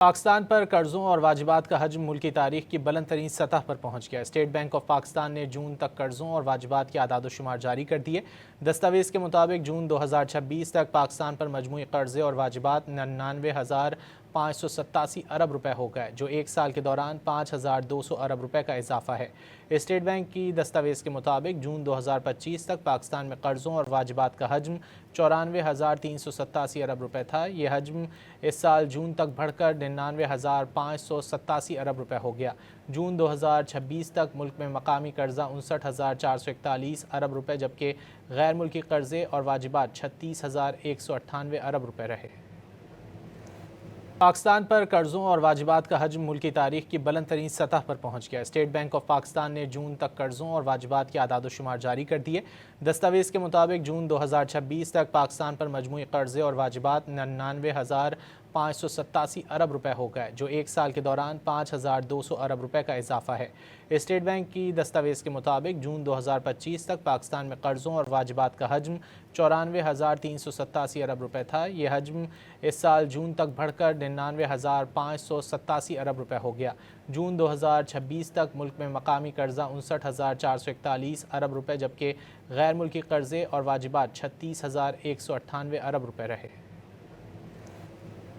پاکستان پر قرضوں اور واجبات کا حجم ملکی تاریخ کی بلند ترین سطح پر پہنچ گیا۔ اسٹیٹ بینک آف پاکستان نے جون تک قرضوں اور واجبات کے اعداد و شمار جاری کر دیے۔ دستاویز کے مطابق جون 2026 تک پاکستان پر مجموعی قرضے اور واجبات 99,587 ارب روپے ہو گئے، جو ایک سال کے دوران 5,200 ارب روپے کا اضافہ ہے۔ اسٹیٹ بینک کی دستاویز کے مطابق جون 2025 تک پاکستان میں قرضوں اور واجبات کا حجم 94,387 ارب روپے تھا۔ یہ حجم اس سال جون تک بڑھ کر 99,587 ارب روپے ہو گیا۔ جون 2026 تک ملک میں مقامی قرضہ 59,441 ارب روپے جبکہ غیر ملکی قرضے اور واجبات 36,198 ارب روپے رہے۔ پاکستان پر قرضوں اور واجبات کا حجم ملکی تاریخ کی بلند ترین سطح پر پہنچ گیا۔ اسٹیٹ بینک آف پاکستان نے جون تک قرضوں اور واجبات کے اعداد و شمار جاری کر دیے۔ دستاویز کے مطابق جون 2026 تک پاکستان پر مجموعی قرضے اور واجبات 99,587 ارب روپے ہو گئے، جو ایک سال کے دوران 5,200 ارب روپے کا اضافہ ہے۔ اسٹیٹ بینک کی دستاویز کے مطابق جون 2025 تک پاکستان میں قرضوں اور واجبات کا حجم 94,387 ارب روپے تھا۔ یہ حجم اس سال جون تک بڑھ کر 99,587 ارب روپے ہو گیا۔ جون 2026 تک ملک میں مقامی قرضہ 59,441 ارب روپے جبکہ غیر ملکی قرضے اور واجبات 36,198 ارب روپے رہے۔